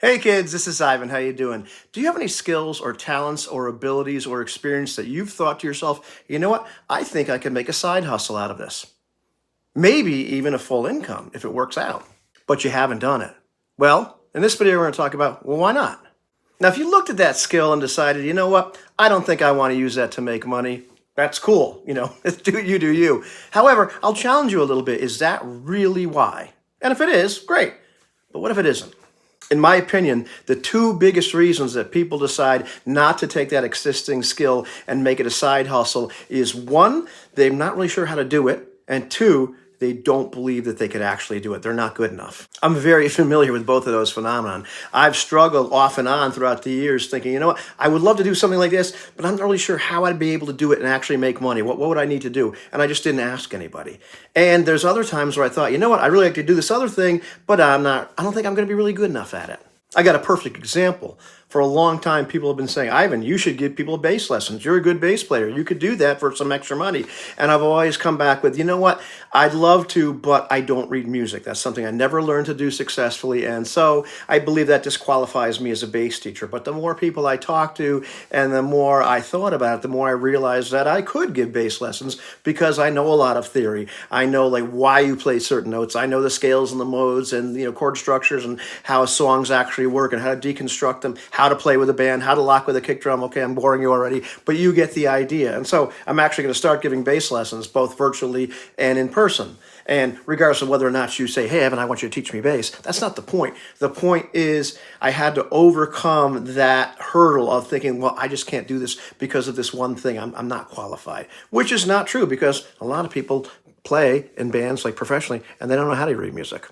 Hey kids, this is Ivan. How you doing? Do you have any skills or talents or abilities or experience that you've thought to yourself, you know what? I think I could make a side hustle out of this. Maybe even a full income if it works out, but you haven't done it. Well, in this video, we're going to talk about, well, why not? Now, if you looked at that skill and decided, you know what? I don't think I want to use that to make money. That's cool. Do you do you. However, I'll challenge you a little bit. Is that really why? And if it is, great. But what if it isn't? In my opinion, the two biggest reasons that people decide not to take that existing skill and make it a side hustle is one, they're not really sure how to do it, and two, they don't believe that they could actually do it. They're not good enough. I'm very familiar with both of those phenomenon. I've struggled off and on throughout the years thinking, you know what, I would love to do something like this, but I'm not really sure how I'd be able to do it and actually make money. What would I need to do? And I just didn't ask anybody. And there's other times where I thought, you know what, I really like to do this other thing, but I don't think I'm going to be really good enough at it. I got a perfect example. For a long time, people have been saying, Ivan, you should give people bass lessons. You're a good bass player. You could do that for some extra money. And I've always come back with, you know what? I'd love to, but I don't read music. That's something I never learned to do successfully. And so I believe that disqualifies me as a bass teacher. But the more people I talked to and the more I thought about it, the more I realized that I could give bass lessons because I know a lot of theory. I know like why you play certain notes. I know the scales and the modes and chord structures and how songs actually work and how to deconstruct them, how to play with a band, how to lock with a kick drum. Okay, I'm boring you already, but you get the idea. And so I'm actually going to start giving bass lessons both virtually and in person. And regardless of whether or not you say, hey, Evan, I want you to teach me bass, that's not the point. The point is I had to overcome that hurdle of thinking, well, I just can't do this because of this one thing. I'm not qualified, which is not true because a lot of people play in bands like professionally and they don't know how to read music.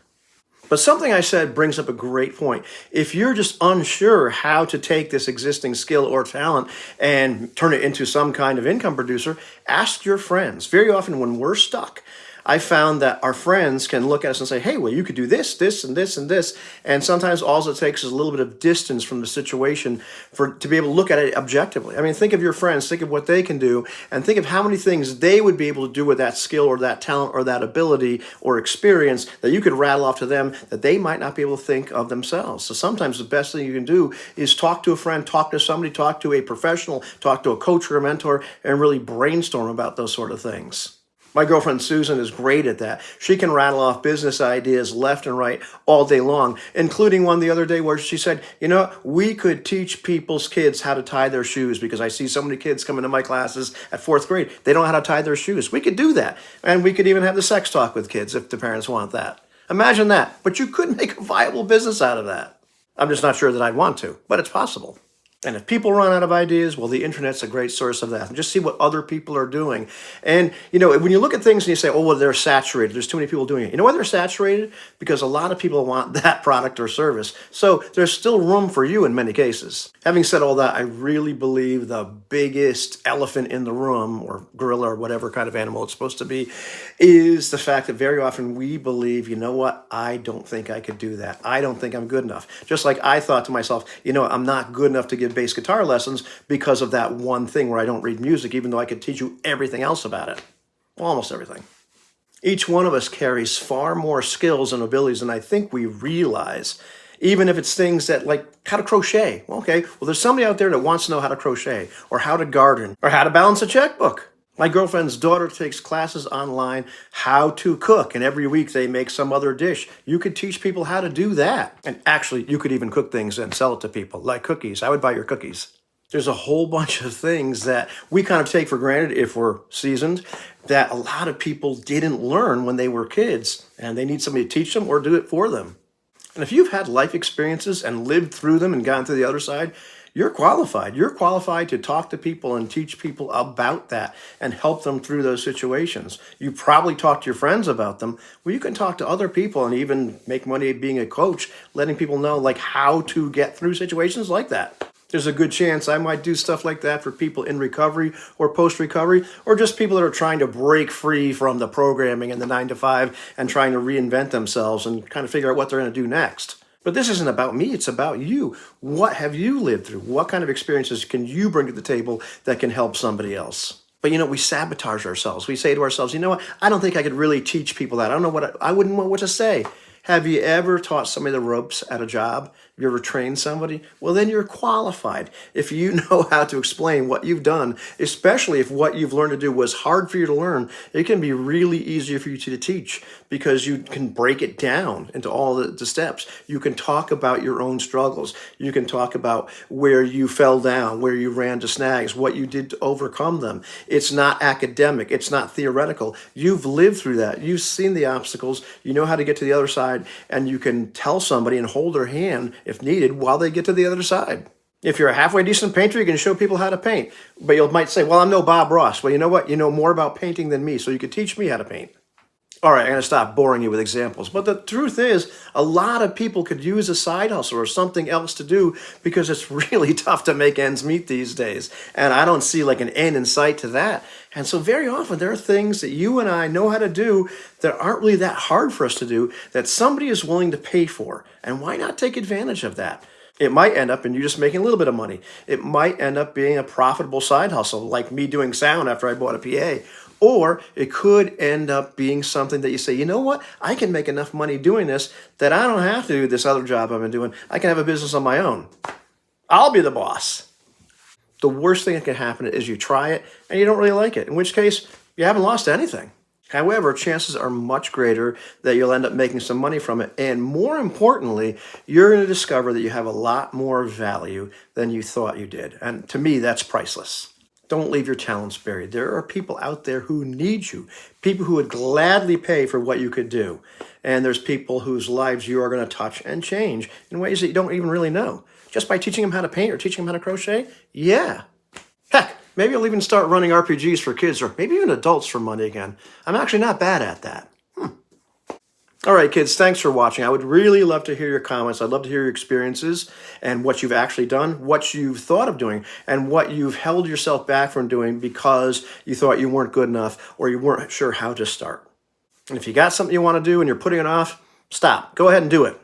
But something I said brings up a great point. If you're just unsure how to take this existing skill or talent and turn it into some kind of income producer, ask your friends. Very often when we're stuck, I found that our friends can look at us and say, hey, well, you could do this, this, and this, and this. And sometimes all it takes is a little bit of distance from the situation to be able to look at it objectively. I mean, think of your friends, think of what they can do, and think of how many things they would be able to do with that skill or that talent or that ability or experience that you could rattle off to them that they might not be able to think of themselves. So sometimes the best thing you can do is talk to a friend, talk to somebody, talk to a professional, talk to a coach or a mentor, and really brainstorm about those sort of things. My girlfriend Susan is great at that. She can rattle off business ideas left and right all day long, including one the other day where she said, you know, we could teach people's kids how to tie their shoes because I see so many kids come into my classes at 4th grade. They don't know how to tie their shoes. We could do that. And we could even have the sex talk with kids if the parents want that. Imagine that. But you could make a viable business out of that. I'm just not sure that I'd want to, but it's possible. And if people run out of ideas, well, the internet's a great source of that. And just see what other people are doing. And, when you look at things and you say, oh, well, they're saturated. There's too many people doing it. You know why they're saturated? Because a lot of people want that product or service. So there's still room for you in many cases. Having said all that, I really believe the biggest elephant in the room, or gorilla, or whatever kind of animal it's supposed to be, is the fact that very often we believe, you know what, I don't think I could do that. I don't think I'm good enough. Just like I thought to myself, I'm not good enough to give bass guitar lessons because of that one thing where I don't read music, even though I could teach you everything else about it. Well, almost everything. Each one of us carries far more skills and abilities than I think we realize, even if it's things that like how to crochet. Okay, well, there's somebody out there that wants to know how to crochet or how to garden or how to balance a checkbook. My girlfriend's daughter takes classes online, how to cook, and every week they make some other dish. You could teach people how to do that. And actually, you could even cook things and sell it to people, like cookies. I would buy your cookies. There's a whole bunch of things that we kind of take for granted if we're seasoned that a lot of people didn't learn when they were kids, and they need somebody to teach them or do it for them. And if you've had life experiences and lived through them and gotten to the other side, you're qualified. You're qualified to talk to people and teach people about that and help them through those situations. You probably talk to your friends about them. Well, you can talk to other people and even make money being a coach, letting people know like how to get through situations like that. There's a good chance I might do stuff like that for people in recovery or post-recovery, or just people that are trying to break free from the programming and the 9-to-5 and trying to reinvent themselves and kind of figure out what they're going to do next. But this isn't about me, it's about you. What have you lived through? What kind of experiences can you bring to the table that can help somebody else? But we sabotage ourselves. We say to ourselves, you know what, I don't think I could really teach people that. I don't know I wouldn't know what to say. Have you ever taught somebody the ropes at a job You ever trained somebody? Well, then you're qualified. If you know how to explain what you've done, especially if what you've learned to do was hard for you to learn, it can be really easier for you to teach because you can break it down into all the steps. You can talk about your own struggles. You can talk about where you fell down, where you ran to snags, what you did to overcome them. It's not academic. It's not theoretical. You've lived through that. You've seen the obstacles. You know how to get to the other side, and you can tell somebody and hold their hand if needed while they get to the other side. If you're a halfway decent painter, you can show people how to paint. But you might say, well, I'm no Bob Ross. Well, you know what? You know more about painting than me, so you could teach me how to paint. All right, I'm going to stop boring you with examples. But the truth is, a lot of people could use a side hustle or something else to do because it's really tough to make ends meet these days. And I don't see like an end in sight to that. And so very often there are things that you and I know how to do that aren't really that hard for us to do that somebody is willing to pay for. And why not take advantage of that? It might end up in you just making a little bit of money. It might end up being a profitable side hustle, like me doing sound after I bought a PA. Or it could end up being something that you say, you know what? I can make enough money doing this that I don't have to do this other job I've been doing. I can have a business on my own. I'll be the boss. The worst thing that can happen is you try it and you don't really like it, in which case you haven't lost anything. However, chances are much greater that you'll end up making some money from it. And more importantly, you're going to discover that you have a lot more value than you thought you did. And to me, that's priceless. Don't leave your talents buried. There are people out there who need you, people who would gladly pay for what you could do. And there's people whose lives you are going to touch and change in ways that you don't even really know. Just by teaching them how to paint or teaching them how to crochet? Yeah. Heck, maybe I'll even start running RPGs for kids or maybe even adults for money again. I'm actually not bad at that. All right, kids, thanks for watching. I would really love to hear your comments. I'd love to hear your experiences and what you've actually done, what you've thought of doing, and what you've held yourself back from doing because you thought you weren't good enough or you weren't sure how to start. And if you got something you want to do and you're putting it off, stop. Go ahead and do it.